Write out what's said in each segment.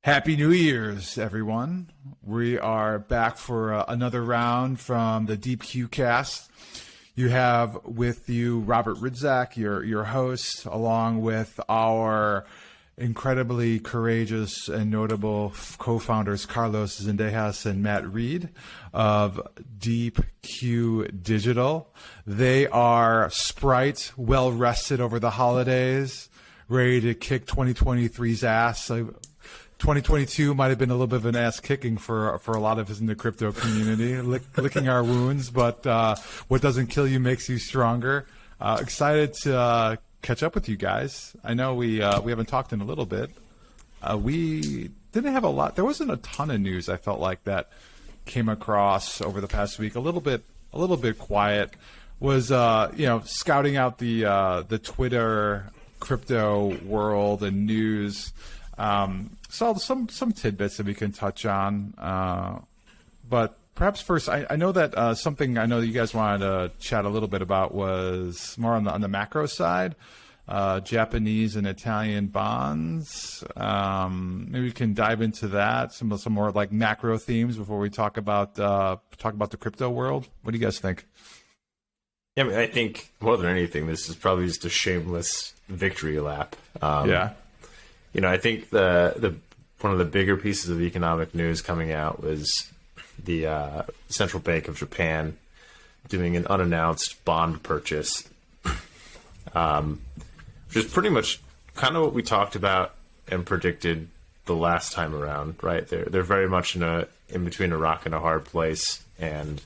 Happy New Year's, everyone. We are back for another round from the Deep Q Cast. You have with you Robert Ridzak, your host, along with our incredibly courageous and notable co-founders Carlos Zendejas and Matt Reed of Deep Q Digital. They are sprite, well rested over the holidays, ready to kick 2023's ass. 2022 might have been a little bit of an ass kicking for a lot of us in the crypto community, licking our wounds, but what doesn't kill you makes you stronger. Excited to catch up with you guys. I know we haven't talked in a little bit. We didn't have a lot. There wasn't a ton of news, I felt like, that came across over the past week. A little bit quiet. Was scouting out the Twitter crypto world and news. Saw some tidbits that we can touch on, but perhaps first, I know that something I know that you guys wanted to chat a little bit about was more on the macro side, Japanese and Italian bonds. Maybe we can dive into that, some more like macro themes before we talk about the crypto world. What do you guys think? Yeah, I mean, I think more than anything, this is probably just a shameless victory lap. Yeah. I think the one of the bigger pieces of economic news coming out was the Central Bank of Japan doing an unannounced bond purchase, which is pretty much kind of what we talked about and predicted the last time around, right? They're very much in between a rock and a hard place, and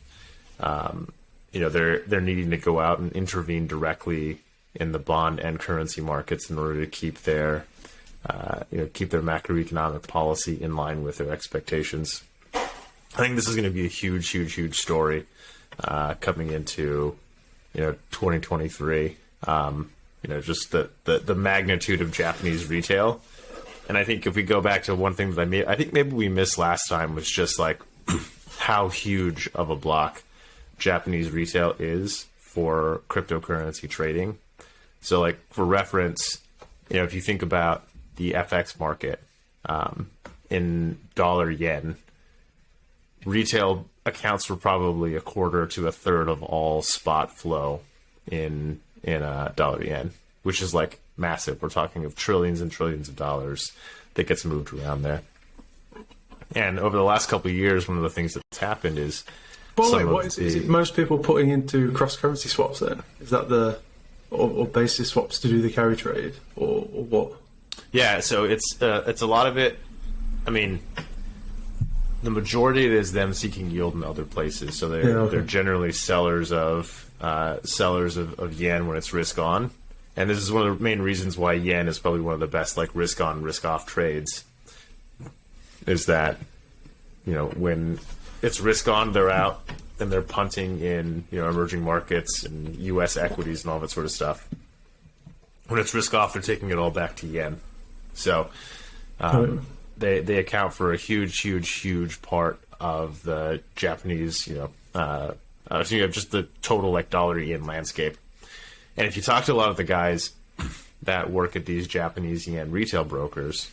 they're needing to go out and intervene directly in the bond and currency markets in order to keep their macroeconomic policy in line with their expectations. I think this is going to be a huge, huge, huge story coming into 2023. Just the magnitude of Japanese retail. And I think if we go back to one thing that I think maybe we missed last time was just like how huge of a block Japanese retail is for cryptocurrency trading. So like for reference, if you think about the FX market in dollar yen, retail accounts for probably a quarter to a third of all spot flow in dollar yen, which is like massive. We're talking of trillions and trillions of dollars that gets moved around there. And over the last couple of years, one of the things that's happened is is it most people putting into cross-currency swaps then? Is that or basis swaps to do the carry trade or what? Yeah, so it's a lot of it. I mean, the majority of it is them seeking yield in other places. So they're generally sellers of yen when it's risk on, and this is one of the main reasons why yen is probably one of the best like risk on, risk off trades. Is that when it's risk on, they're out and they're punting in emerging markets and U.S. equities and all that sort of stuff. When it's risk off, they're taking it all back to yen. So they account for a huge, huge, huge part of the Japanese, so you have just the total like dollar yen landscape. And if you talk to a lot of the guys that work at these Japanese yen retail brokers,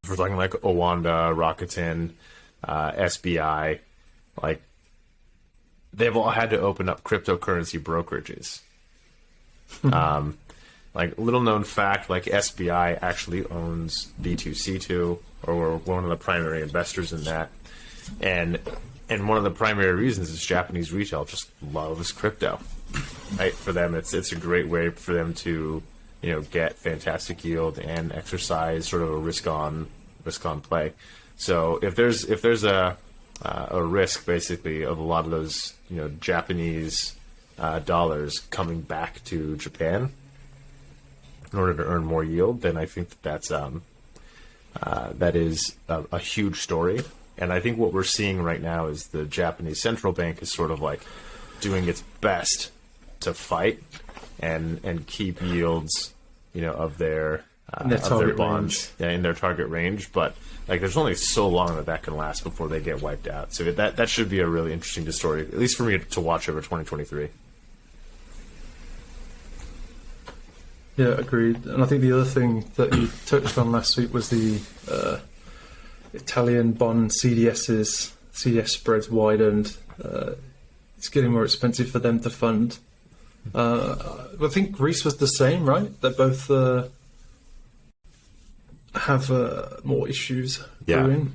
we're talking like Owanda, Rakuten, SBI, like they've all had to open up cryptocurrency brokerages. Like little known fact, like SBI actually owns B2C2, or we're one of the primary investors in that. And one of the primary reasons is Japanese retail just loves crypto. Right? For them, it's a great way for them to, get fantastic yield and exercise sort of a risk on play. So if there's a risk basically of a lot of those, Japanese dollars coming back to Japan in order to earn more yield, then I think that is a huge story. And I think what we're seeing right now is the Japanese central bank is sort of like doing its best to fight and keep yields, of their bonds in their target range. But like, there's only so long that can last before they get wiped out. So that should be a really interesting story, at least for me to watch over 2023. Yeah, agreed. And I think the other thing that you touched on last week was the Italian bond CDS spreads widened. It's getting more expensive for them to fund. I think Greece was the same, right? They both have more issues brewing,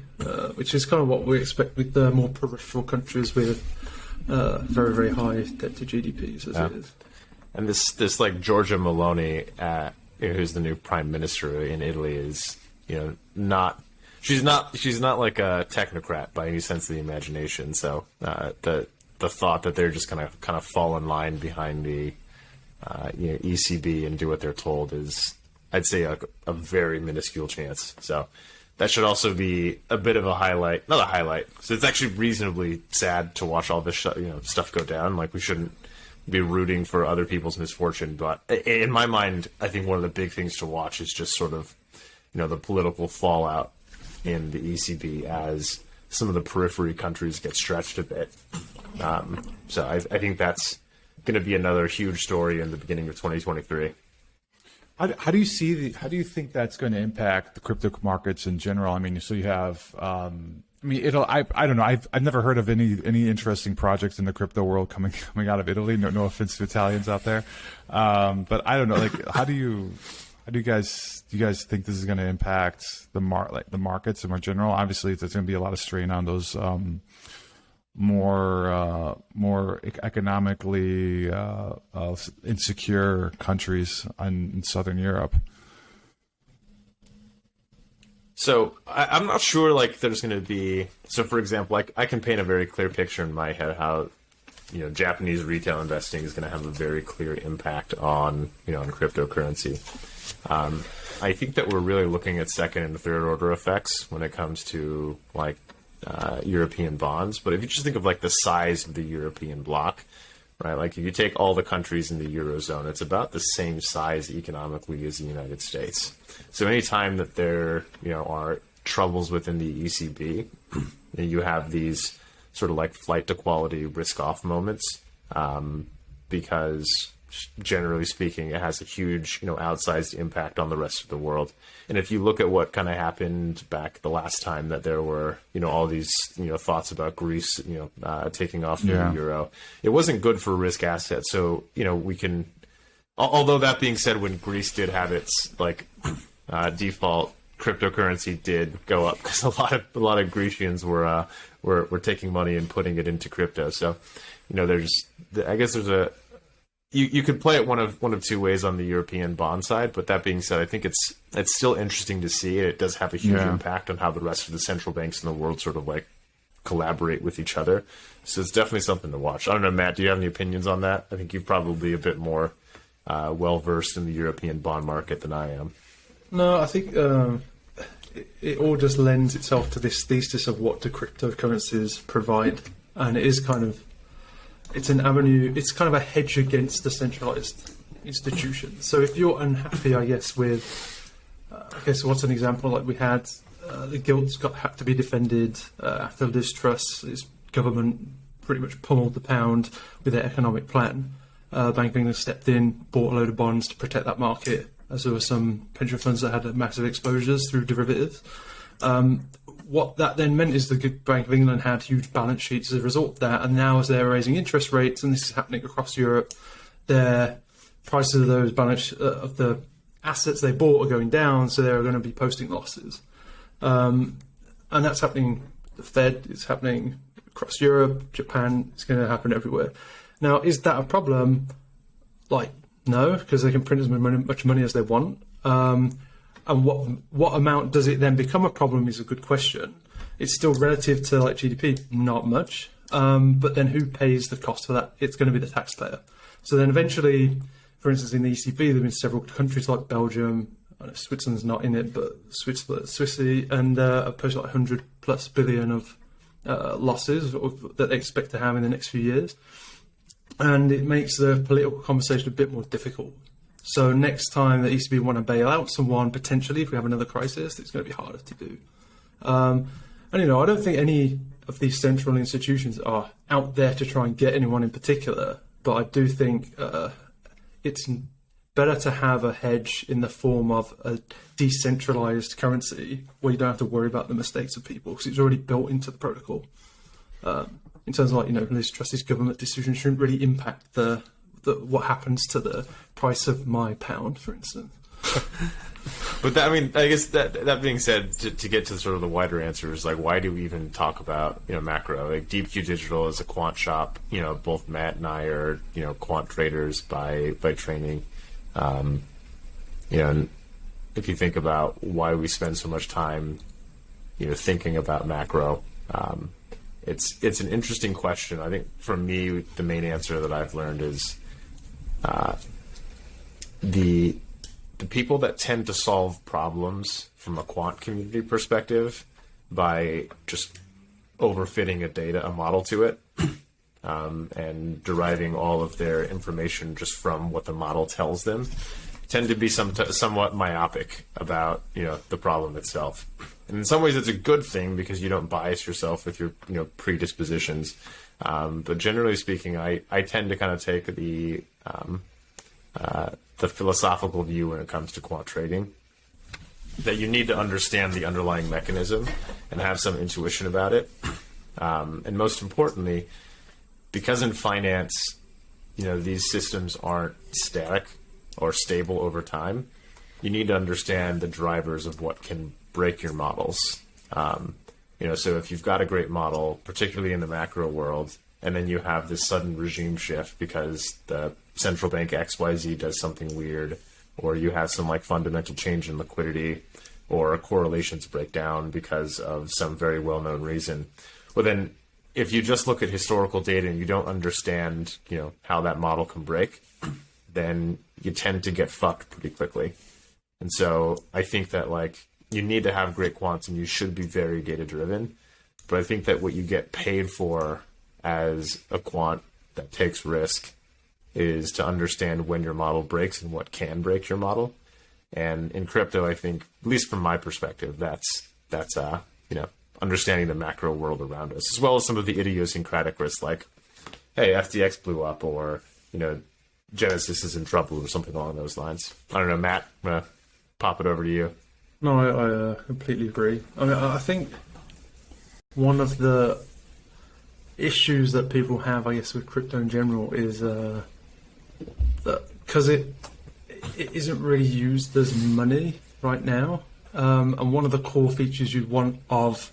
which is kind of what we expect with the more peripheral countries with very, very high debt to GDPs as it is. And this like Giorgia Meloni, who's the new prime minister in Italy, is not she's not like a technocrat by any sense of the imagination. So the thought that they're just gonna kind of fall in line behind the ECB and do what they're told is, I'd say, a very minuscule chance. So that should also be a bit of a highlight, not a highlight. So it's actually reasonably sad to watch all this stuff go down. Like, we shouldn't be rooting for other people's misfortune, but in my mind, I think one of the big things to watch is just sort of the political fallout in the ECB as some of the periphery countries get stretched a bit. So I think that's going to be another huge story in the beginning of 2023. How do you think that's going to impact the crypto markets in general? I mean, so you have, I don't know. I've never heard of any interesting projects in the crypto world coming out of Italy. No offense to Italians out there, but I don't know. Like, how do you guys think this is going to impact the markets in more general? Obviously, there's going to be a lot of strain on those more economically insecure countries in Southern Europe. So I'm not sure, like, there's going to be... So, for example, I can paint a very clear picture in my head how, Japanese retail investing is going to have a very clear impact on, on cryptocurrency. I think that we're really looking at second and third order effects when it comes to, like, European bonds. But if you just think of, like, the size of the European bloc, right? Like, if you take all the countries in the Eurozone, it's about the same size economically as the United States. So anytime that there, are troubles within the ECB, you have these sort of like flight to quality risk off moments, because generally speaking, it has a huge, outsized impact on the rest of the world. And if you look at what kind of happened back the last time that there were, all these, thoughts about Greece, taking off from the euro, it wasn't good for risk assets. So, we can, although that being said, when Greece did have its like default, cryptocurrency did go up because a lot of Grecians were taking money and putting it into crypto. So, I guess there's you could play it one of two ways on the European bond side, but that being said, I think it's still interesting to see. It does have a huge impact on how the rest of the central banks in the world sort of like collaborate with each other. So it's definitely something to watch. I don't know, Matt, do you have any opinions on that? I think you're probably a bit more well versed in the European bond market than I am. No, I think it all just lends itself to this thesis of what do cryptocurrencies provide, and it is kind of, it's an avenue, it's kind of a hedge against the centralized institutions. So if you're unhappy, I guess, with, so what's an example? Like, we had the gilts had to be defended after Liz Truss's government pretty much pummeled the pound with their economic plan. Bank of England stepped in, bought a load of bonds to protect that market, as there were some pension funds that had massive exposures through derivatives. What that then meant is the Bank of England had huge balance sheets as a result of that, and now as they're raising interest rates, and this is happening across Europe, their prices of those of the assets they bought are going down, so they're going to be posting losses. And that's happening. The Fed is happening across Europe, Japan. It's going to happen everywhere. Now, is that a problem? Like, no, because they can print as much money as they want. And what amount does it then become a problem is a good question. It's still relative to like GDP, not much. But then who pays the cost for that? It's going to be the taxpayer. So then eventually, for instance, in the ECB, there have been several countries like Belgium, I know Switzerland's not in it, but Swissy, and have posted like 100+ billion of losses that they expect to have in the next few years. And it makes the political conversation a bit more difficult. So next time the ECB want to bail out someone, potentially, if we have another crisis, it's going to be harder to do. And, I don't think any of these central institutions are out there to try and get anyone in particular, but I do think it's better to have a hedge in the form of a decentralized currency where you don't have to worry about the mistakes of people because it's already built into the protocol. In terms of like, Liz Truss's government decisions shouldn't really impact the what happens to the price of my pound, for instance. But that, I mean, I guess that being said, to get to sort of the wider answer is like, why do we even talk about macro? Like DeepQ Digital is a quant shop. Both Matt and I are quant traders by training. And if you think about why we spend so much time, thinking about macro, it's an interesting question. I think for me, the main answer that I've learned is the people that tend to solve problems from a quant community perspective by just overfitting a model to it, and deriving all of their information just from what the model tells them, tend to be somewhat myopic about the problem itself. And in some ways, it's a good thing because you don't bias yourself with your predispositions. But generally speaking, I tend to kind of take the philosophical view when it comes to quant trading, that you need to understand the underlying mechanism and have some intuition about it. And most importantly, because in finance, these systems aren't static or stable over time, you need to understand the drivers of what can break your models. So if you've got a great model, particularly in the macro world, and then you have this sudden regime shift because the central bank XYZ does something weird, or you have some like fundamental change in liquidity, or correlations break down because of some very well-known reason. Well, then if you just look at historical data and you don't understand, how that model can break, then you tend to get fucked pretty quickly. And so I think that you need to have great quants and you should be very data-driven. But I think that what you get paid for as a quant that takes risk is to understand when your model breaks and what can break your model. And in crypto, I think, at least from my perspective, that's understanding the macro world around us, as well as some of the idiosyncratic risks, like, hey, FTX blew up, or Genesis is in trouble, or something along those lines. I don't know, Matt. I'm gonna pop it over to you. No, I completely agree. I mean, I think one of the issues that people have, I guess, with crypto in general is that because it isn't really used as money right now, and one of the core features you'd want of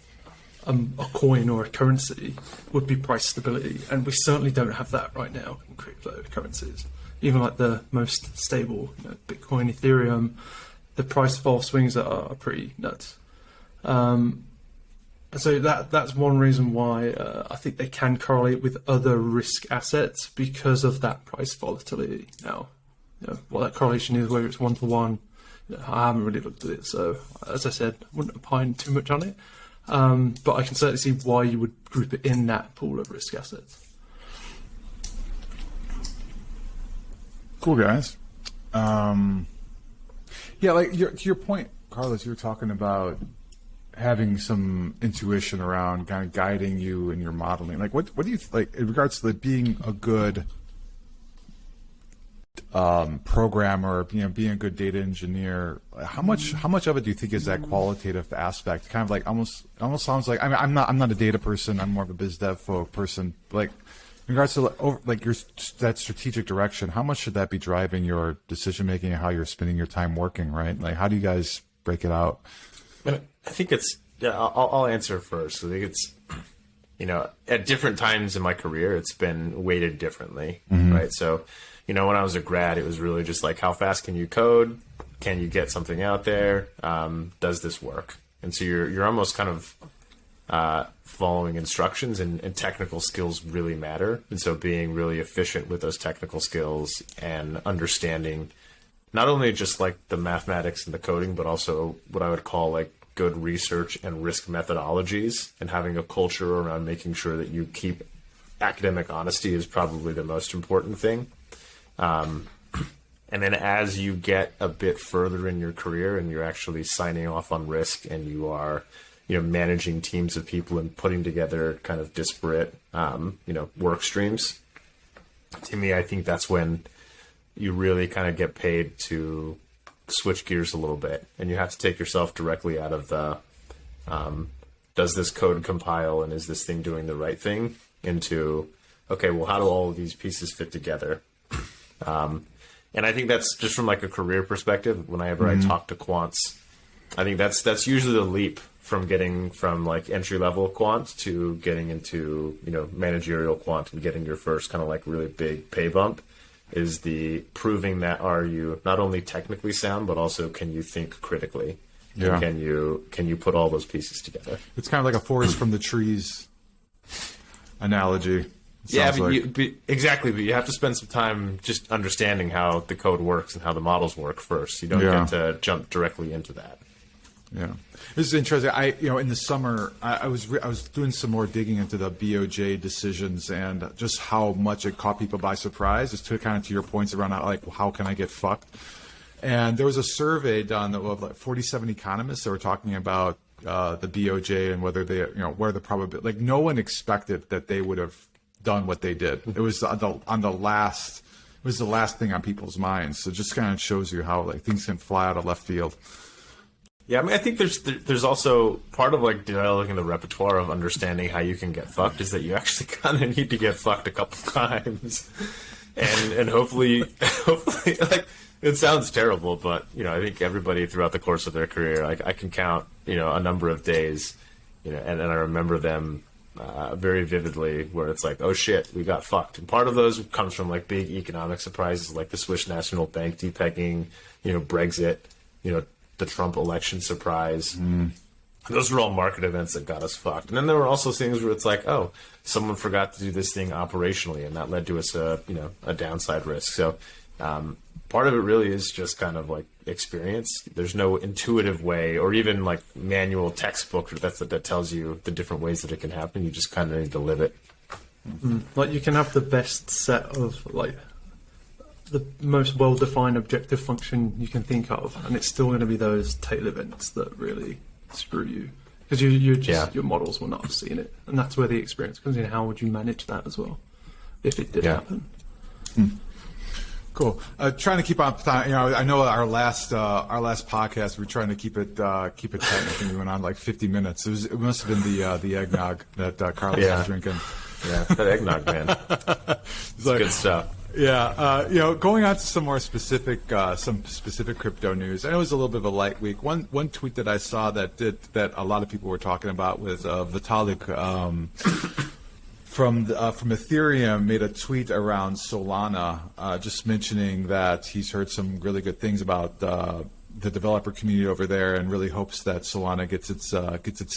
a coin or a currency would be price stability, and we certainly don't have that right now in cryptocurrencies. Even like the most stable, Bitcoin, Ethereum, the price fall swings are pretty nuts. So that's one reason why I think they can correlate with other risk assets because of that price volatility. Now, what that correlation is, whether it's 1-to-1, I haven't really looked at it. So, as I said, I wouldn't opine too much on it. But I can certainly see why you would group it in that pool of risk assets. Cool, guys. To your point, Carlos, you were talking about having some intuition around kind of guiding you in your modeling. Like, what do you like in regards to being a good programmer, being a good data engineer? How much of it do you think is that qualitative aspect? Kind of like almost sounds like, I mean, I'm not a data person. I'm more of a biz dev folk person. Like, in regards to that strategic direction, how much should that be driving your decision making and how you're spending your time working? Right? Like, how do you guys break it out? I think it's, I'll answer first. I think it's, at different times in my career, it's been weighted differently, right? So, when I was a grad, it was really just like, how fast can you code? Can you get something out there? Does this work? And so you're almost kind of following instructions, and technical skills really matter. And so being really efficient with those technical skills and understanding not only just like the mathematics and the coding, but also what I would call like good research and risk methodologies, and having a culture around making sure that you keep academic honesty is probably the most important thing. And then as you get a bit further in your career and you're actually signing off on risk and you are, managing teams of people and putting together kind of disparate, work streams, to me, I think that's when you really kind of get paid to switch gears a little bit, and you have to take yourself directly out of the does this code compile and is this thing doing the right thing, into, okay, well, how do all of these pieces fit together? And I think that's just from like a career perspective. Whenever I talk to quants, I think that's usually the leap from getting from like entry level quant to getting into, you know, managerial quant and getting your first kind of like really big pay bump, is the proving that are you not only technically sound, but also can you think critically? Yeah. And can you put all those pieces together? It's kind of like a forest from the trees analogy. Yeah, but Like. exactly. But you have to spend some time just understanding how the code works and how the models work first. You don't get to jump directly into that. Yeah, this is interesting. In the summer, I was doing some more digging into the BOJ decisions and just how much it caught people by surprise. Just to kind of to your points around how can I get fucked? And there was a survey done of like 47 economists that were talking about the BOJ and whether they, where the probability. Like no one expected that they would have done what they did. It was on the last. It was the last thing on people's minds. So it just kind of shows you how like things can fly out of left field. Yeah, I mean, I think there's also part of like developing the repertoire of understanding how you can get fucked is that you actually kind of need to get fucked a couple times, and hopefully like it sounds terrible, but I think everybody throughout the course of their career, like I can count a number of days, and I remember them very vividly where it's like, oh shit, we got fucked, and part of those comes from like big economic surprises like the Swiss National Bank depegging, Brexit, the Trump election surprise. Those were all market events that got us fucked. And then there were also things where it's like, oh, someone forgot to do this thing operationally, and that led to us a downside risk. So part of it really is just kind of like experience. There's no intuitive way or even like manual textbook that tells you the different ways that it can happen. You just kind of need to live it. Like you can have the best set of like the most well-defined objective function you can think of, and it's still going to be those tail events that really screw you because your models will not have seen it, and that's where the experience comes in. How would you manage that as well if it did happen? Cool. Trying to keep on time. I know our last podcast we were trying to keep it tight. I think we went on like 50 minutes. It must have been the eggnog that Carlos was drinking. Yeah, that eggnog, man. It's good stuff. Yeah, going on to some more specific crypto news. I know it was a little bit of a light week. One tweet that I saw that a lot of people were talking about was Vitalik from Ethereum made a tweet around Solana, just mentioning that he's heard some really good things about the developer community over there, and really hopes that Solana gets its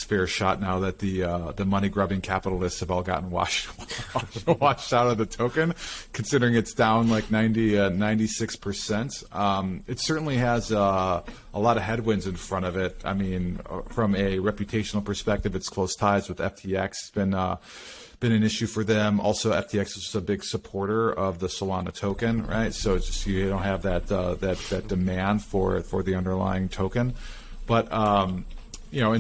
fair shot now that the money grubbing capitalists have all gotten washed out of the token, considering it's down like 96%. It certainly has a lot of headwinds in front of it. I mean, from a reputational perspective, it's close ties with FTX. It's been an issue for them. Also, FTX is just a big supporter of the Solana token, right? So it's just you don't have that demand for the underlying token. But in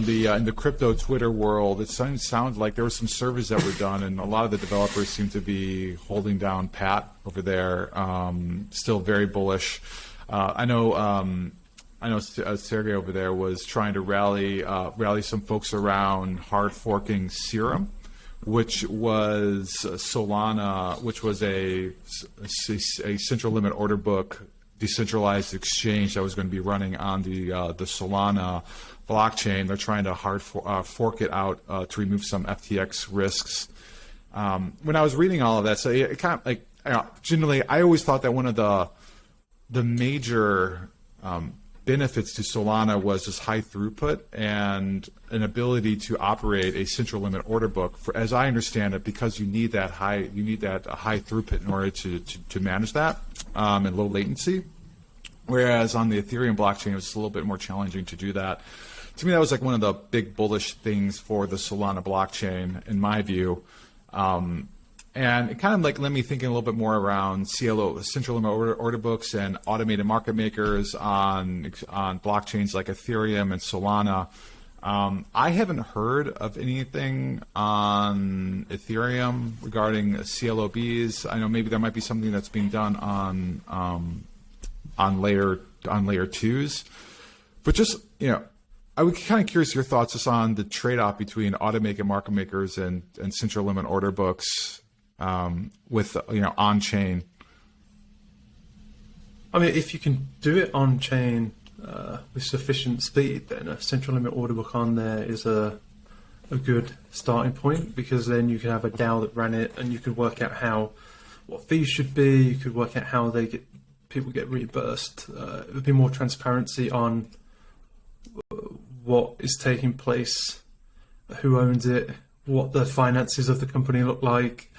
the crypto Twitter world, it sounds like there were some surveys that were done, and a lot of the developers seem to be holding down pat over there. Still very bullish. I know Sergey over there was trying to rally some folks around hard forking Serum, which was Solana, which was a central limit order book decentralized exchange that was going to be running on the Solana blockchain. They're trying to hard fork it out to remove some FTX risks. When I was reading all of that, so it kind of like generally, I always thought that one of the major benefits to Solana was just high throughput and an ability to operate a central limit order book. As I understand it, because you need that high throughput in order to manage that and low latency. Whereas on the Ethereum blockchain, it was a little bit more challenging to do that. To me, that was like one of the big bullish things for the Solana blockchain, in my view. And it kind of like let me thinking a little bit more around CLO, central limit order books, and automated market makers on blockchains like Ethereum and Solana. I haven't heard of anything on Ethereum regarding CLOBs. I know maybe there might be something that's being done on layer twos, but just I would be kind of curious your thoughts just on the trade-off between automated market makers and central limit order books with on-chain. I mean, if you can do it on-chain with sufficient speed, then a central limit order book on there is a good starting point, because then you can have a DAO that ran it, and you can work out what fees should be. You could work out how people get reimbursed. It would be more transparency on what is taking place, who owns it, what the finances of the company look like.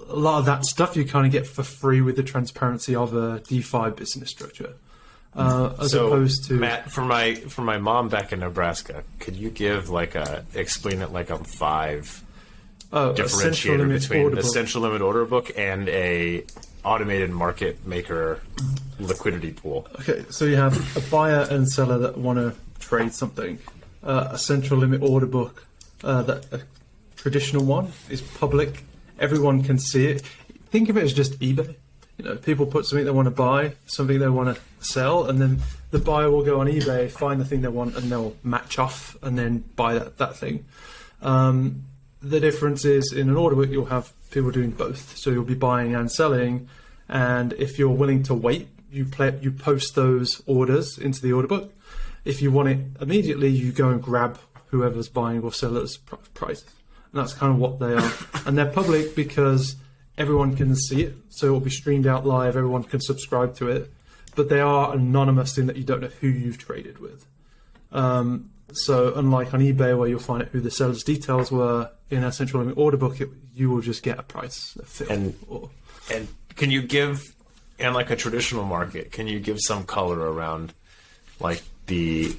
A lot of that stuff you kind of get for free with the transparency of a DeFi business structure, as opposed to Matt, for my mom back in Nebraska. Could you give explain it like a 5 differentiator between a central limit order book and a automated market maker liquidity pool? Okay, so you have a buyer and seller that want to trade something. A central limit order book, that a traditional one is public. Everyone can see it. Think of it as just eBay. People put something they want to buy, something they want to sell, and then the buyer will go on eBay, find the thing they want, and they'll match off and then buy that thing. The difference is in an order book, you'll have people doing both. So you'll be buying and selling, and if you're willing to wait, you post those orders into the order book. If you want it immediately, you go and grab whoever's buying or seller's price. And that's kind of what they are. And they're public because everyone can see it. So it will be streamed out live. Everyone can subscribe to it. But they are anonymous in that you don't know who you've traded with. So unlike on eBay, where you'll find out who the seller's details were, in a central limit order book, you will just get a price. And can you give, in like a traditional market, can you give some color around like the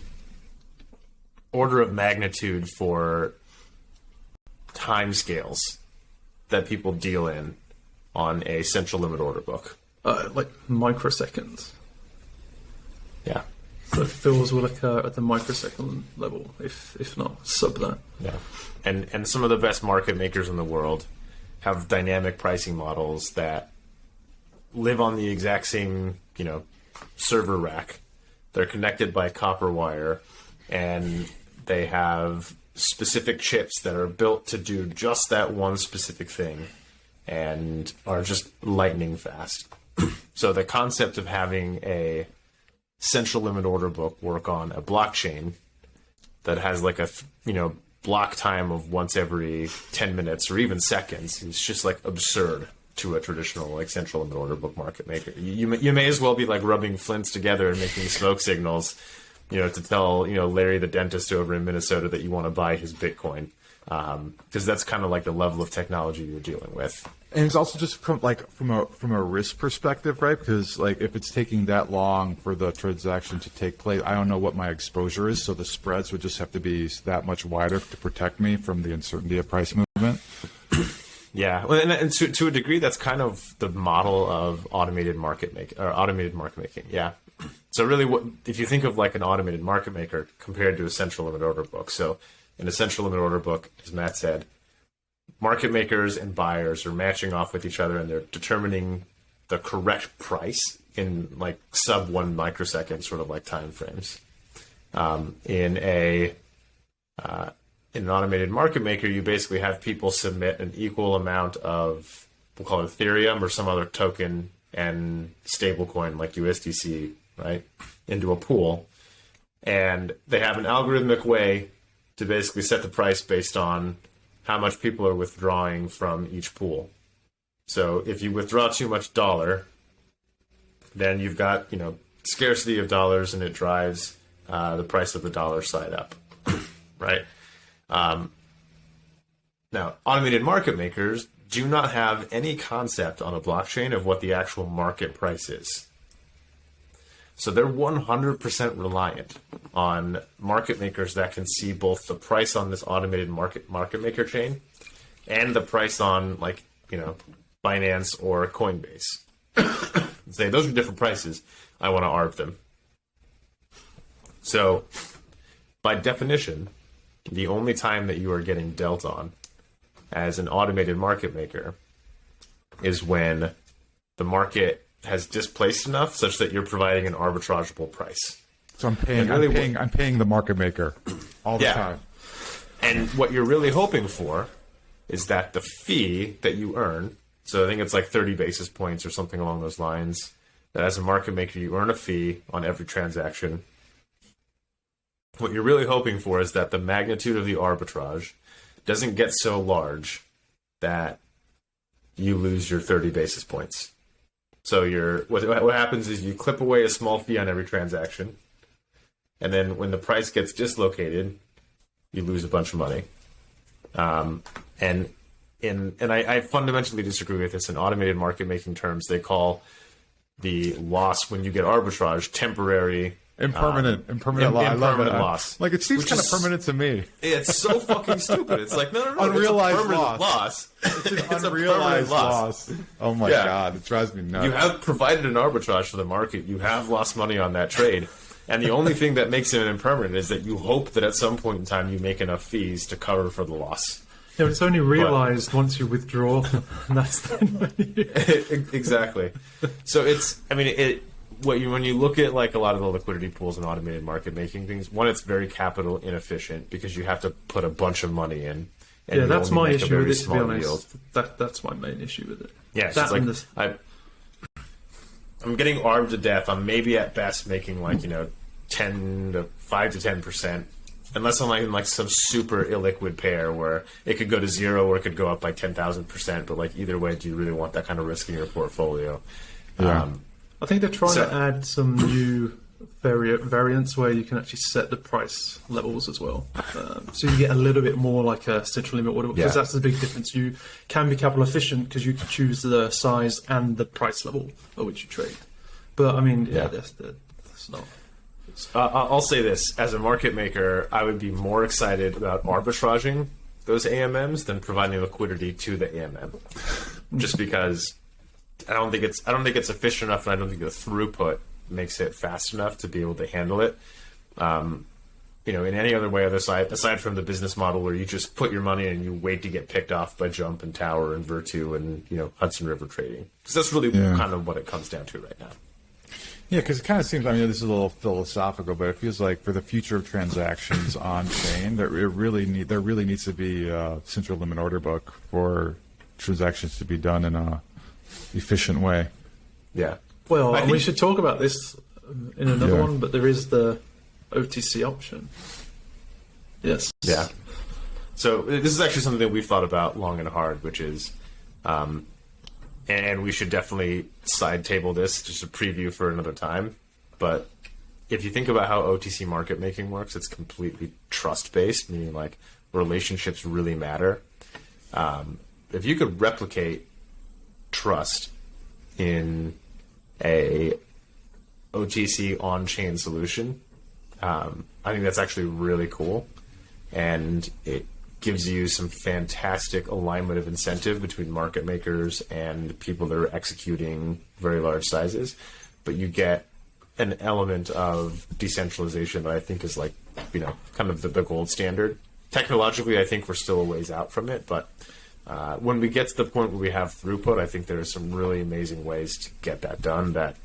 order of magnitude for timescales that people deal in on a central limit order book? Like microseconds. Yeah. So fills will occur at the microsecond level, if not sub that. Yeah. And some of the best market makers in the world have dynamic pricing models that live on the exact same, server rack. They're connected by copper wire, and they have specific chips that are built to do just that one specific thing and are just lightning fast. So the concept of having a central limit order book work on a blockchain that has like a block time of once every 10 minutes or even seconds is just like absurd to a traditional like central limit order book market maker. You may as well be like rubbing flints together and making smoke signals, to tell Larry the dentist over in Minnesota that you want to buy his Bitcoin, because that's kind of like the level of technology you're dealing with. And it's also just from a risk perspective, right? Because like if it's taking that long for the transaction to take place, I don't know what my exposure is, so the spreads would just have to be that much wider to protect me from the uncertainty of price movement. Yeah, well, and to a degree, that's kind of the model of automated market making. Yeah. So really, if you think of like an automated market maker compared to a central limit order book? So in a central limit order book, as Matt said, market makers and buyers are matching off with each other, and they're determining the correct price in like sub 1 microsecond sort of like time frames. In an automated market maker, you basically have people submit an equal amount of, we'll call it Ethereum or some other token and stablecoin like USDC, right, into a pool. And they have an algorithmic way to basically set the price based on how much people are withdrawing from each pool. So if you withdraw too much dollar, then you've got, scarcity of dollars, and it drives the price of the dollar side up, right? Now, automated market makers do not have any concept on a blockchain of what the actual market price is. So they're 100% reliant on market makers that can see both the price on this automated market maker chain and the price on Binance or Coinbase. Say those are different prices. I want to arb them. So by definition, the only time that you are getting dealt on as an automated market maker is when the market has displaced enough such that you're providing an arbitrageable price. So I'm paying the market maker all the time. And what you're really hoping for is that the fee that you earn, so I think it's like 30 basis points or something along those lines, that as a market maker you earn a fee on every transaction. What you're really hoping for is that the magnitude of the arbitrage doesn't get so large that you lose your 30 basis points. So what happens is you clip away a small fee on every transaction, and then when the price gets dislocated, you lose a bunch of money. And I fundamentally disagree with this. In automated market making terms, they call the loss when you get arbitrage temporary. Impermanent loss. I love it. Loss. Like, it seems kind of permanent to me. It's so fucking stupid. It's like, no. Unrealized it's a permanent loss. It's unrealized loss. Oh my God, it drives me nuts. You have provided an arbitrage for the market. You have lost money on that trade. And the only thing that makes it impermanent is that you hope that at some point in time you make enough fees to cover for the loss. Yeah, but it's only realized once you withdraw. And that's then when you... Exactly. So when you look at like a lot of the liquidity pools and automated market making things, one, it's very capital inefficient because you have to put a bunch of money in. And that's my issue with it, to be honest. Yield. That's my main issue with it. Yeah, so it's like I'm getting armed to death. I'm maybe at best making like 5 to 10%, unless I'm in like some super illiquid pair where it could go to zero or it could go up by 10,000%. But like either way, do you really want that kind of risk in your portfolio? Yeah. I think they're trying to add some new variants where you can actually set the price levels as well. So you get a little bit more like a central limit order, because that's the big difference. You can be capital efficient because you can choose the size and the price level at which you trade. But I mean, that's not... I'll say this. As a market maker, I would be more excited about arbitraging those AMMs than providing liquidity to the AMM. Just because I don't think it's efficient enough, and I don't think the throughput makes it fast enough to be able to handle it. In any other way, aside from the business model where you just put your money in and you wait to get picked off by Jump and Tower and Virtu and Hudson River Trading, because that's really kind of what it comes down to right now. Yeah, because it kind of seems, I mean, this is a little philosophical, but it feels like for the future of transactions on chain, there really needs to be a central limit order book for transactions to be done in a efficient way. Yeah. Well, we should talk about this in another one, but there is the OTC option. Yes. Yeah. So this is actually something that we've thought about long and hard, which is, and we should definitely side table this, just a preview for another time. But if you think about how OTC market making works, it's completely trust based, meaning like relationships really matter. If you could replicate trust in a OTC on-chain solution, I think that's actually really cool, and it gives you some fantastic alignment of incentive between market makers and people that are executing very large sizes, but you get an element of decentralization that I think is like, kind of the gold standard. Technologically, I think we're still a ways out from it, but when we get to the point where we have throughput, I think there are some really amazing ways to get that done that,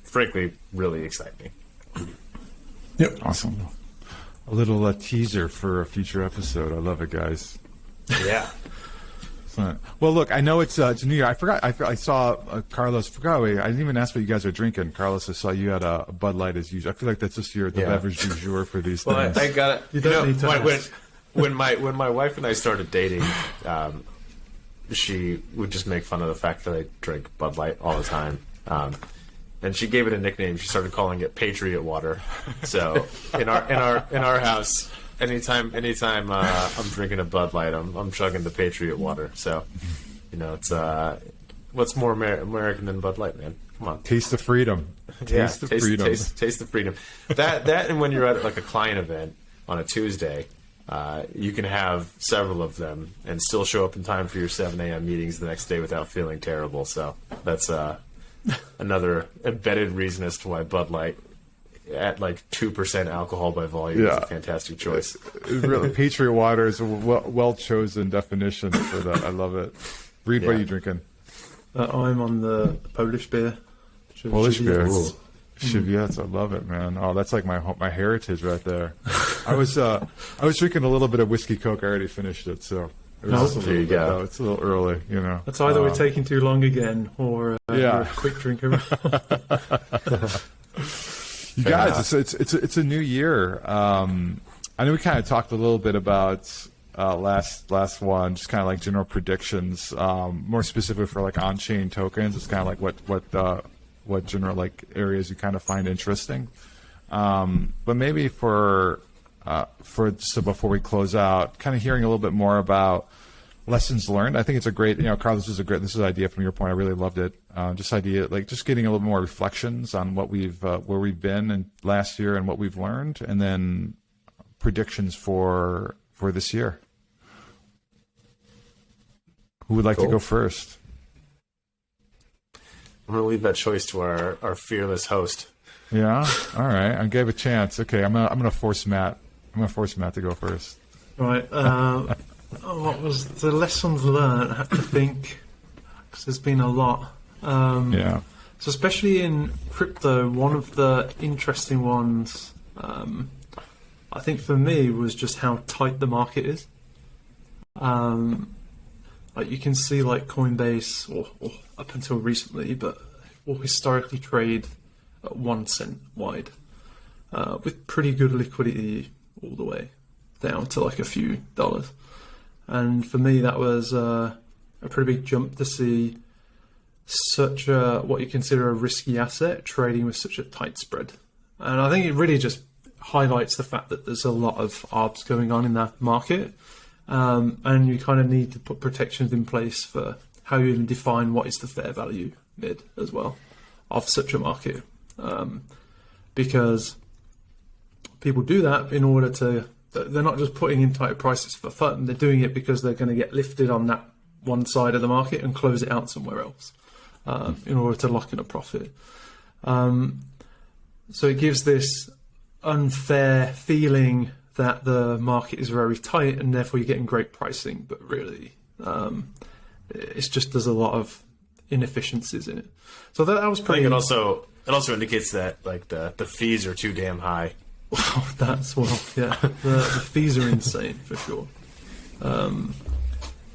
frankly, really excite me. Yep. Awesome. A little teaser for a future episode. I love it, guys. Yeah. Well, look, I know it's New Year. I forgot. I saw Carlos. I didn't even ask what you guys are drinking. Carlos, I saw you had a Bud Light as usual. I feel like that's just the beverage du jour for these things. I got it. You don't need to. When my wife and I started dating, she would just make fun of the fact that I drink Bud Light all the time. And she gave it a nickname. She started calling it Patriot Water. So in our house, anytime I'm drinking a Bud Light, I'm chugging the Patriot Water. So it's what's more American than Bud Light, man? Come on, taste the freedom. Taste the freedom. Taste the freedom. That and when you're at like a client event on a Tuesday, you can have several of them and still show up in time for your 7 a.m. meetings the next day without feeling terrible. So that's another embedded reason as to why Bud Light at like 2% alcohol by volume is a fantastic choice. Really, Patriot Water is a well chosen definition for that. I love it. Reed, what are you drinking? I'm on the Polish beer. Polish beer. Chiviettes, I love it, man. Oh, that's like my heritage right there. I was drinking a little bit of whiskey coke. I already finished it, so it was there you go. It's a little early, you know. That's either we're taking too long again, or you're a quick drinker. You guys, it's a new year. I know we kind of talked a little bit about last one, just kind of like general predictions, more specific for like on-chain tokens. It's kind of like what general like areas you kind of find interesting. But maybe so before we close out, kind of hearing a little bit more about lessons learned. I think it's a great, Carl, this is an idea from your point. I really loved it. Just getting a little more reflections on what where we've been in last year and what we've learned, and then predictions for this year. Who would like to go first? I'm going to leave that choice to our fearless host. Yeah. All right. I gave a chance. Okay. I'm gonna force Matt. I'm gonna force Matt to go first. Right. What was the lessons learned? I have to think, because there's been a lot. So especially in crypto, one of the interesting ones, I think for me, was just how tight the market is. Like you can see, like Coinbase, or up until recently, but will historically trade at 1 cent wide, with pretty good liquidity all the way down to like a few dollars. And for me, that was a pretty big jump to see such what you consider a risky asset trading with such a tight spread. And I think it really just highlights the fact that there's a lot of arbs going on in that market. And you kind of need to put protections in place for how you even define what is the fair value mid as well of such a market. Because people do that in order to, they're not just putting in tighter prices for fun, they're doing it because they're going to get lifted on that one side of the market and close it out somewhere else in order to lock in a profit. So it gives this unfair feeling that the market is very tight and therefore you're getting great pricing, but really it's just there's a lot of inefficiencies in it. So that was pretty. I think it also indicates that like the fees are too damn high. The fees are insane for sure.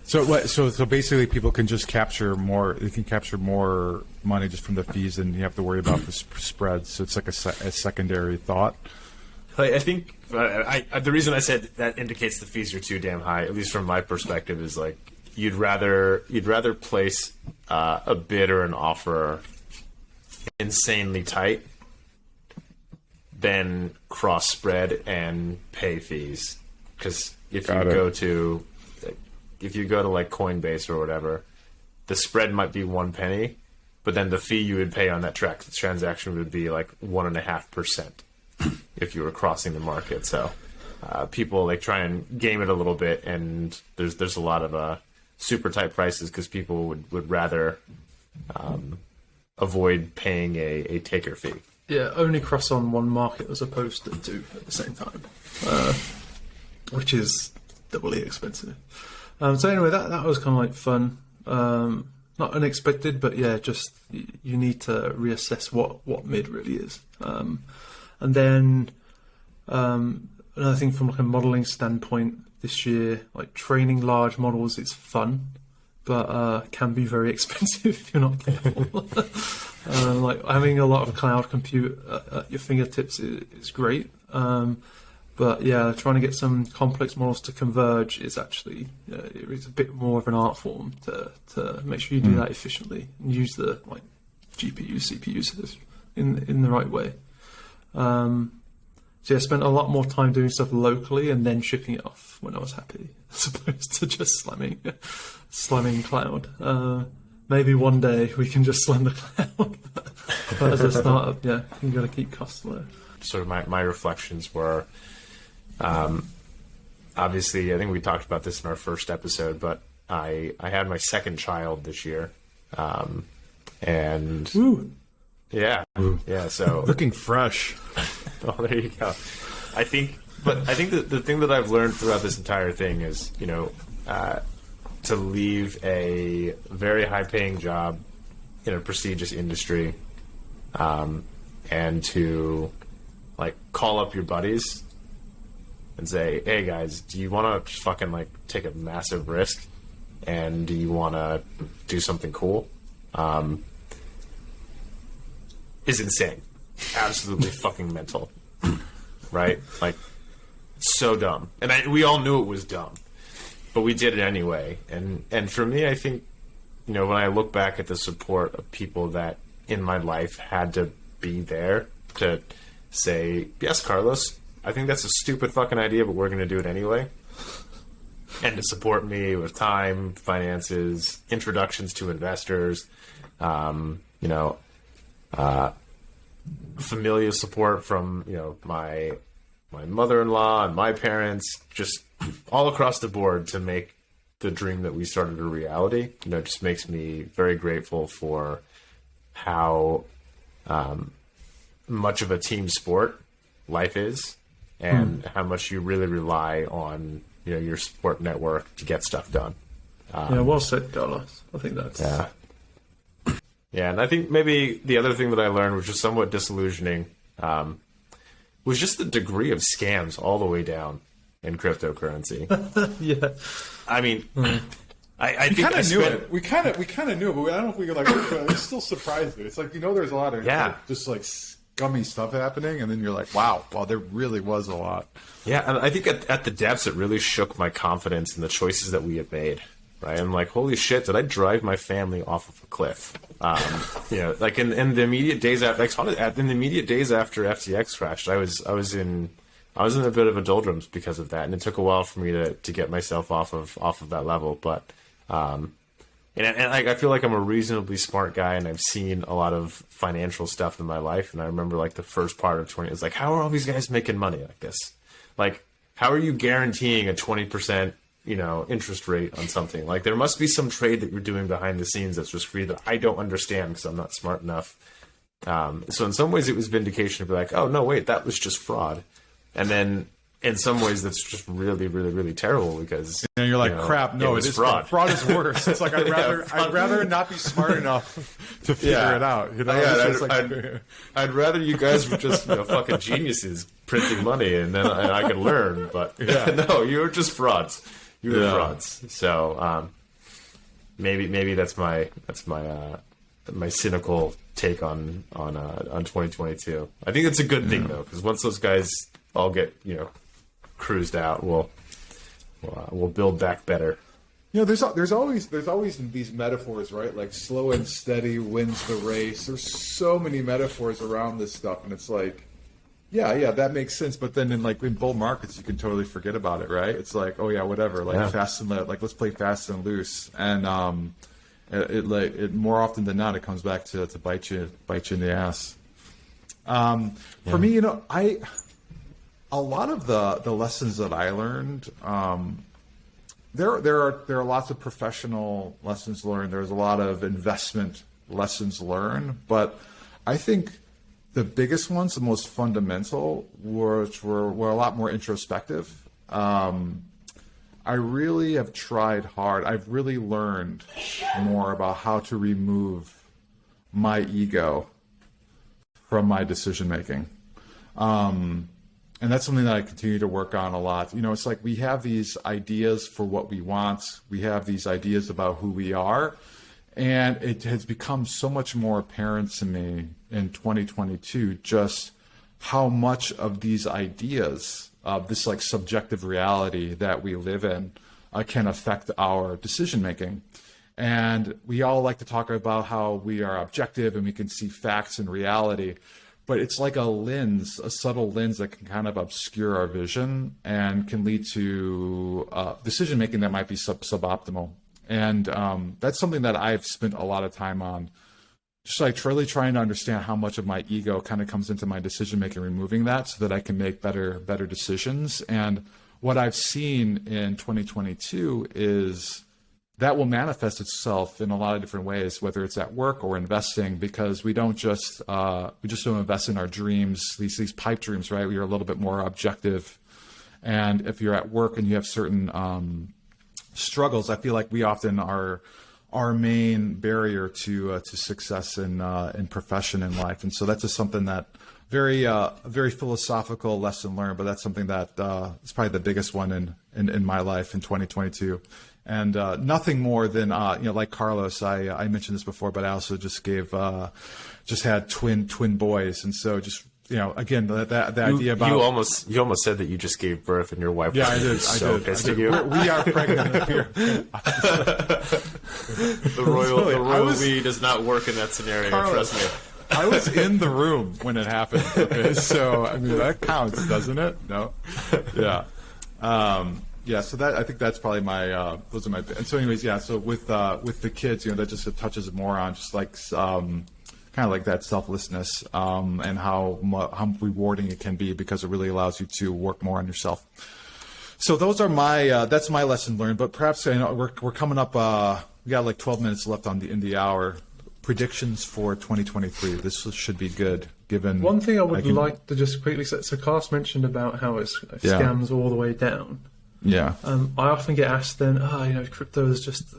So basically, people can just capture more. They can capture more money just from the fees, and you have to worry about the spreads. So it's like a secondary thought. I think the reason I said that indicates the fees are too damn high, at least from my perspective, is like you'd rather place a bid or an offer insanely tight than cross spread and pay fees. Because if you go to like Coinbase or whatever, the spread might be 1 penny, but then the fee you would pay on that transaction would be like 1.5% if you were crossing the market. So people like try and game it a little bit, and there's a lot of super tight prices because people would rather avoid paying a taker fee. Yeah, only cross on one market as opposed to two at the same time, which is doubly expensive. So anyway, that was kind of like fun, not unexpected, but yeah, just you need to reassess what mid really is. And then another thing from like a modeling standpoint this year, like training large models is fun, but can be very expensive if you're not careful. Like having a lot of cloud compute at your fingertips is great. But yeah, trying to get some complex models to converge is actually it's a bit more of an art form to make sure you do that efficiently and use the like GPUs, CPUs in the right way. So yeah, I spent a lot more time doing stuff locally and then shipping it off when I was happy, as opposed to just slamming cloud. Maybe one day we can just slam the cloud, but as a startup, yeah, you got to keep costs low. Sort of my reflections were. Obviously, I think we talked about this in our first episode, but I had my second child this year, and Ooh. yeah, so Looking fresh. Oh, there you go. I think the thing that I've learned throughout this entire thing is, to leave a very high-paying job in a prestigious industry, and to like call up your buddies and say, "Hey guys, do you want to just fucking like take a massive risk, and do you want to do something cool?" Is insane, absolutely fucking mental, right? Like, so dumb, and we all knew it was dumb, but we did it anyway. And for me, I think, when I look back at the support of people that in my life had to be there to say, "Yes, Carlos, I think that's a stupid fucking idea, but we're going to do it anyway," and to support me with time, finances, introductions to investors, familial support from my mother-in-law and my parents, just all across the board to make the dream that we started a reality. Just makes me very grateful for how much of a team sport life is, and how much you really rely on your support network to get stuff done. Well said, Carlos. I think that's yeah, and I think maybe the other thing that I learned, which was somewhat disillusioning, was just the degree of scams all the way down in cryptocurrency. Yeah, I mean, I think kind of knew it. We kind of knew it, but I don't know if we could it's still surprised me. It's like there's a lot of just like scummy stuff happening, and then you're like, wow, there really was a lot. Yeah, and I think at the depths, it really shook my confidence in the choices that we had made. Right, I'm like, holy shit! Did I drive my family off of a cliff? Like in the immediate days after, in the immediate days after FTX crashed, I was in a bit of a doldrums because of that, and it took a while for me to get myself off of that level. But and I feel like I'm a reasonably smart guy, and I've seen a lot of financial stuff in my life. And I remember like the first part of 20, it's like, how are all these guys making money like this? Like, how are you guaranteeing a 20%? Interest rate on something? Like, there must be some trade that you're doing behind the scenes that's just free that I don't understand because I'm not smart enough. So in some ways it was vindication to be like, oh no, wait, that was just fraud. And then in some ways that's just really, really, really terrible because you're like, crap, no, it is fraud. Fraud is worse. It's like I'd rather not be smart enough to figure it out. I'd rather you guys were just fucking geniuses printing money and then I could learn. But no, you were just frauds. You were frauds. So maybe that's my cynical take on 2022. I think it's a good thing though, because once those guys all get cruised out, we'll build back better. There's always these metaphors, right? Like slow and steady wins the race. There's so many metaphors around this stuff, and it's like, yeah, that makes sense. But then in bull markets, you can totally forget about it, right? It's like, oh yeah, whatever. Fast and let's play fast and loose. And it more often than not, it comes back to bite you in the ass. For me, a lot of the lessons that I learned, there are lots of professional lessons learned. There's a lot of investment lessons learned, but I think the biggest ones, the most fundamental, were a lot more introspective. I really have tried hard. I've really learned more about how to remove my ego from my decision making. And that's something that I continue to work on a lot. It's like we have these ideas for what we want. We have these ideas about who we are. And it has become so much more apparent to me in 2022 just how much of these ideas, this like subjective reality that we live in, can affect our decision making. And we all like to talk about how we are objective and we can see facts and reality. But it's like a lens, a subtle lens that can kind of obscure our vision and can lead to decision making that might be suboptimal. And that's something that I've spent a lot of time on, just like really trying to understand how much of my ego kind of comes into my decision making, removing that so that I can make better decisions. And what I've seen in 2022 is that will manifest itself in a lot of different ways, whether it's at work or investing, because we just don't invest in our dreams, these pipe dreams, right? We are a little bit more objective. And if you're at work and you have certain struggles, I feel like we often are our main barrier to success in profession and life. And so that's just something that very philosophical lesson learned, but that's something that is probably the biggest one in my life in 2022. And nothing more than like Carlos, I mentioned this before, but I also just had twin boys, and so just again the idea about you almost said that you just gave birth and your wife was so pissed at you. We are pregnant here. The royal we does not work in that scenario. Carlos, trust me. I was in the room when it happened. Okay, so I mean that counts, doesn't it? No, yeah. Yeah, so I think that's probably those are my, and so anyways, yeah, so with the kids, that just touches more on just like, kind of like that selflessness, and how rewarding it can be, because it really allows you to work more on yourself. So those are that's my lesson learned, but perhaps, we're coming up, we got like 12 minutes left in the hour. Predictions for 2023. This should be good, given. One thing I would like to just quickly say, so Cast mentioned about how it's scams all the way down. Yeah. I often get asked then, crypto is just,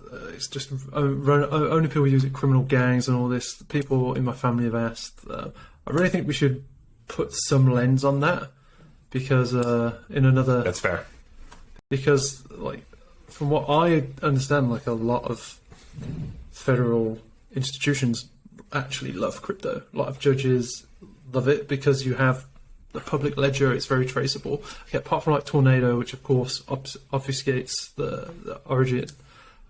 only people use it, criminal gangs and all this. People in my family have asked. I really think we should put some lens on that, because That's fair. Because, like, from what I understand, like, a lot of federal institutions actually love crypto. A lot of judges love it because you have the public ledger. It's very traceable. Okay, apart from like Tornado, which of course obfuscates the origin,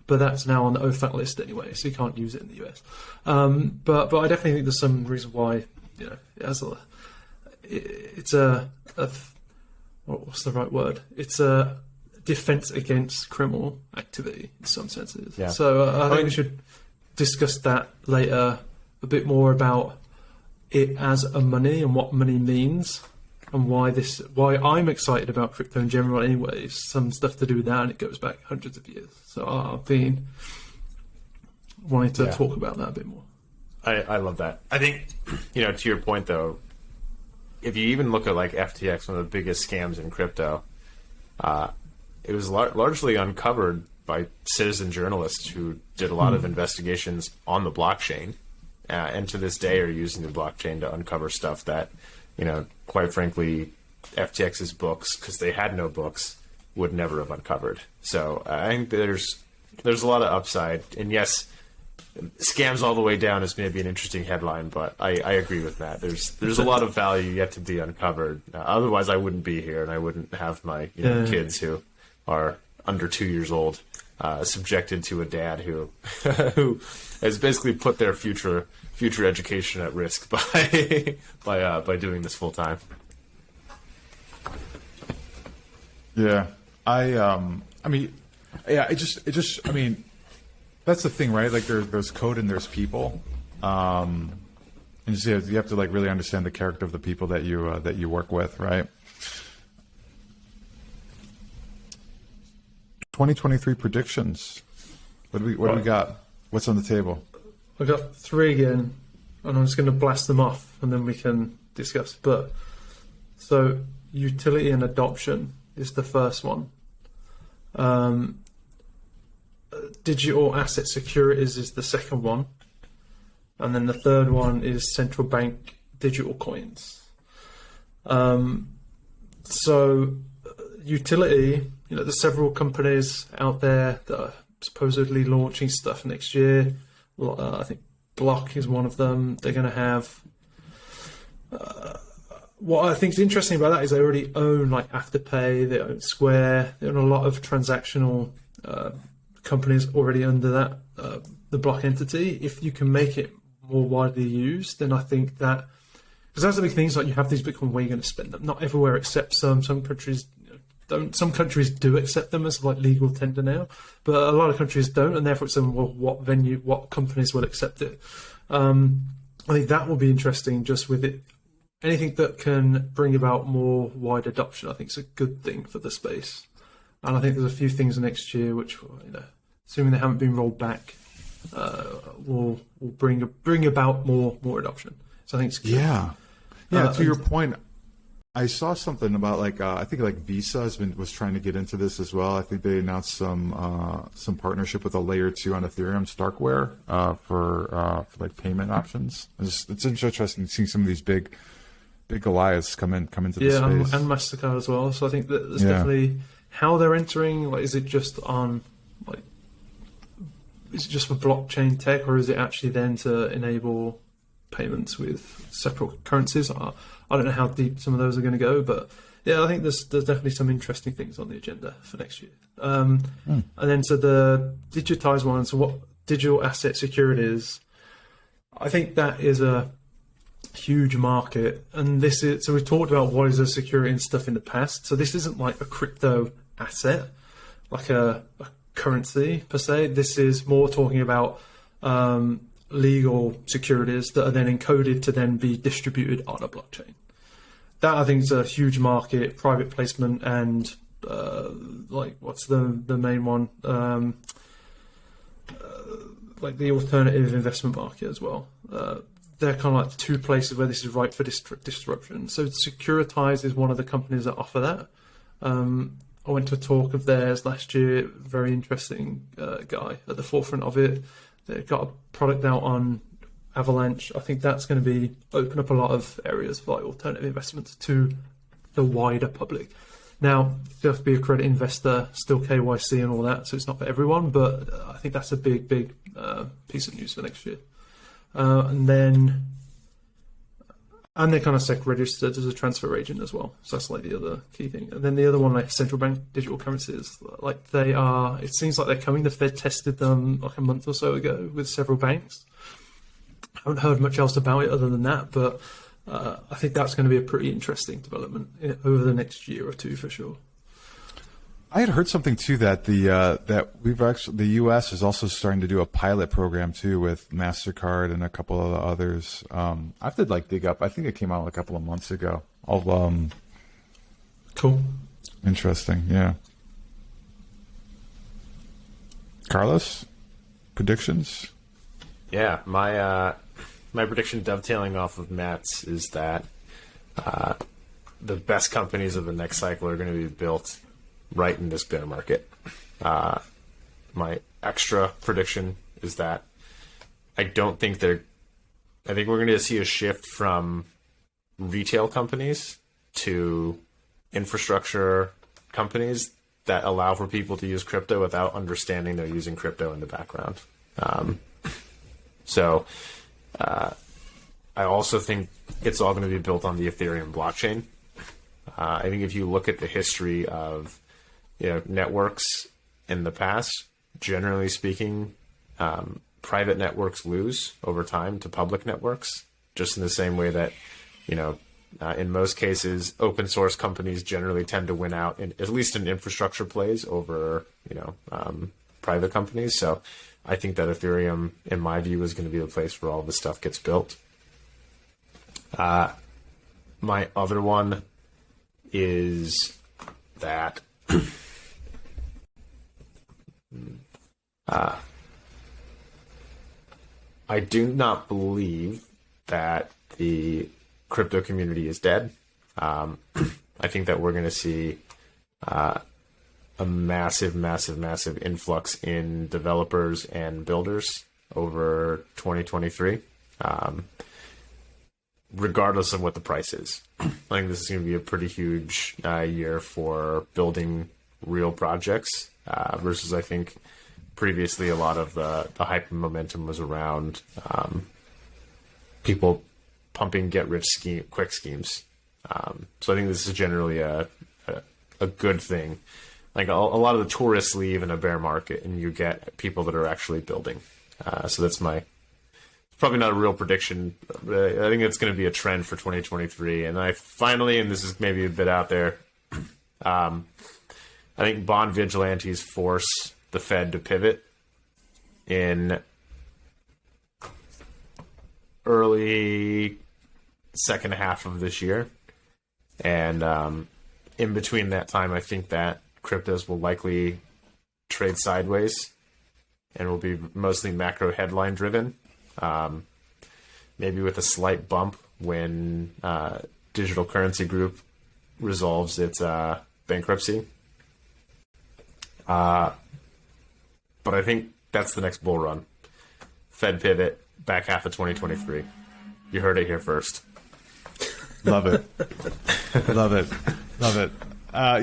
but that's now on the OFAC list anyway, so you can't use it in the US. But I definitely think there's some reason why it's what's the right word? It's a defense against criminal activity in some senses. Yeah. So I think we should discuss that later, a bit more about it as a money and what money means, and why I'm excited about crypto in general anyways. Some stuff to do with that, and it goes back hundreds of years. So I've been wanting to talk about that a bit more. I love that. I think, to your point though, if you even look at like FTX, one of the biggest scams in crypto, it was largely uncovered by citizen journalists who did a lot of investigations on the blockchain, and to this day are using the blockchain to uncover stuff that, quite frankly, FTX's books, because they had no books, would never have uncovered. So I think there's a lot of upside. And yes, scams all the way down is maybe an interesting headline, but I agree with Matt. There's a lot of value yet to be uncovered. Otherwise, I wouldn't be here, and I wouldn't have my kids who are under 2 years old, subjected to a dad who has basically put their future education at risk by doing this full time. Yeah, I mean, that's the thing, right? Like there's code and there's people, and you have to like really understand the character of the people that you work with, right? 2023 predictions. What do we got? What's on the table? I've got 3 again, and I'm just going to blast them off, and then we can discuss. But so utility and adoption is the first one. Digital asset securities is the second one, and then the third one is central bank digital coins. So utility. There's several companies out there that are supposedly launching stuff next year. I think Block is one of them. They're going to have... what I think is interesting about that is they already own like Afterpay, they own Square, they own a lot of transactional companies already under that, the Block entity. If you can make it more widely used, then I think that... Because that's the big thing, is like you have these Bitcoin, where you're going to spend them. Not everywhere except some countries... Some countries do accept them as like legal tender now, but a lot of countries don't, and therefore it's what companies will accept it. I think that will be interesting. Just with it, anything that can bring about more wide adoption, I think is a good thing for the space. And I think there's a few things next year which will, assuming they haven't been rolled back, will bring about more adoption. So I think it's good. Yeah. To your point, I saw something about I think Visa was trying to get into this as well. I think they announced some partnership with a layer 2 on Ethereum, Starkware, for payment options. It's interesting seeing some of these big Goliaths come into the space. And MasterCard as well. So I think that there's definitely how they're entering. Is it just for blockchain tech, or is it actually then to enable payments with separate currencies? I don't know how deep some of those are going to go, but I think there's definitely some interesting things on the agenda for next year. And then to the digitized one, so what digital asset securities, I think that is a huge market. And so we've talked about what is a security and stuff in the past. So this isn't like a crypto asset, like a currency per se. This is more talking about legal securities that are then encoded to then be distributed on a blockchain. That I think is a huge market, private placement, and what's the main one? The alternative investment market as well. They're kind of like the two places where this is ripe for disruption. So Securitize is one of the companies that offer that. I went to a talk of theirs last year. Very interesting guy at the forefront of it. They've got a product out on Avalanche. I think that's going to open up a lot of areas for alternative investments to the wider public. Now, you have to be a credit investor, still KYC and all that, so it's not for everyone, but I think that's a big piece of news for next year. And they're kind of SEC registered as a transfer agent as well. So that's the other key thing. And then the other one, central bank digital currencies, it seems like they're coming. The Fed tested them a month or so ago with several banks. I haven't heard much else about it other than that, but I think that's going to be a pretty interesting development over the next year or two for sure. I had heard something too that the U.S. is also starting to do a pilot program too with MasterCard and a couple of others. I have to dig up. I think it came out a couple of months ago. Cool. Interesting. Yeah. Carlos, predictions? Yeah, my prediction, dovetailing off of Matt's, is that the best companies of the next cycle are going to be built right in this bear market. My extra prediction is that I think we're going to see a shift from retail companies to infrastructure companies that allow for people to use crypto without understanding they're using crypto in the background. So I also think it's all going to be built on the Ethereum blockchain. I think if you look at the history of networks in the past, generally speaking, private networks lose over time to public networks, just in the same way that, in most cases, open source companies generally tend to win out, at least in infrastructure plays, over, private companies. So I think that Ethereum, in my view, is going to be the place where all this stuff gets built. My other one is that I do not believe that the crypto community is dead. I think that we're going to see a massive influx in developers and builders over 2023, regardless of what the price is. I think this is going to be a pretty huge year for building real projects versus, I think, previously a lot of the hype and momentum was around people pumping quick schemes. So I think this is generally a good thing. A lot of the tourists leave in a bear market, and you get people that are actually building. So that's probably not a real prediction, but I think it's going to be a trend for 2023. And and this is maybe a bit out there, I think bond vigilantes force the Fed to pivot in early second half of this year. And in between that time, I think that cryptos will likely trade sideways and will be mostly macro headline driven. Maybe with a slight bump when Digital Currency Group resolves its bankruptcy. But I think that's the next bull run. Fed pivot, back half of 2023. You heard it here first. Love it. Love it. Love it.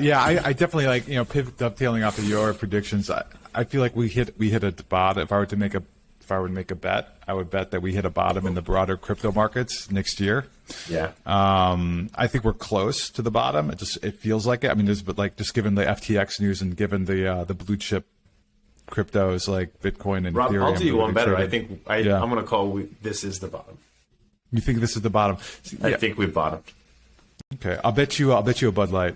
Yeah, I definitely like, pivot, dovetailing off of your predictions. I feel like we hit a bottom. If I were to make a bet, I would bet that we hit a bottom in the broader crypto markets next year. Yeah. I think we're close to the bottom. It feels like it. I mean, just given the FTX news and given the blue chip cryptos like Bitcoin and Rob, Ethereum. I'll do you one better. I think I'm Yeah. going to call this is the bottom. You think this is the bottom? I think we've bottomed. Okay, I'll bet you a Bud Light.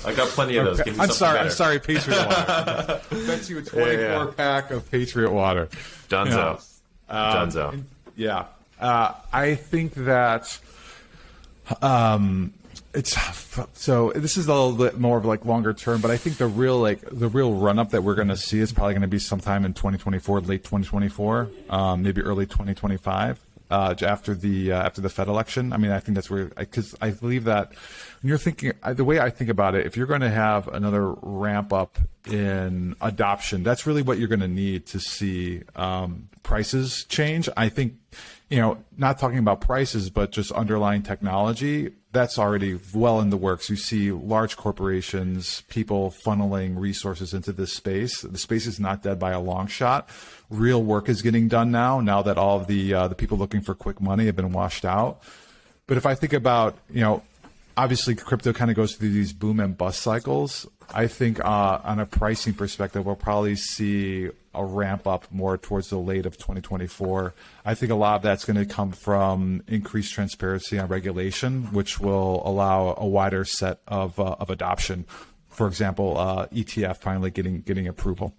I got plenty of those. Give me I'm something better. sorry, Patriot Water. I bet you a 24-pack of Patriot Water. Dunzo. Dunzo. Yeah. I think that it's so. This is a little bit more of like longer term, but I think the real run up that we're going to see is probably going to be sometime in 2024, late 2024, maybe early 2025, after the Fed election. I mean, I think that's where, because I believe that when you're thinking, the way I think about it, if you're going to have another ramp up in adoption, that's really what you're going to need to see prices change. I think, not talking about prices, but just underlying technology, that's already well in the works. You see large corporations, people funneling resources into this space. The space is not dead by a long shot. Real work is getting done now that all of the people looking for quick money have been washed out. But if I think about, obviously crypto kind of goes through these boom and bust cycles. I think on a pricing perspective, we'll probably see a ramp up more towards the late of 2024. I think a lot of that's going to come from increased transparency on regulation, which will allow a wider set of adoption. For example, ETF finally getting approval.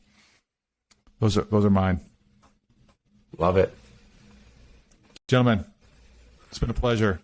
Those are mine. Love it. Gentlemen, it's been a pleasure.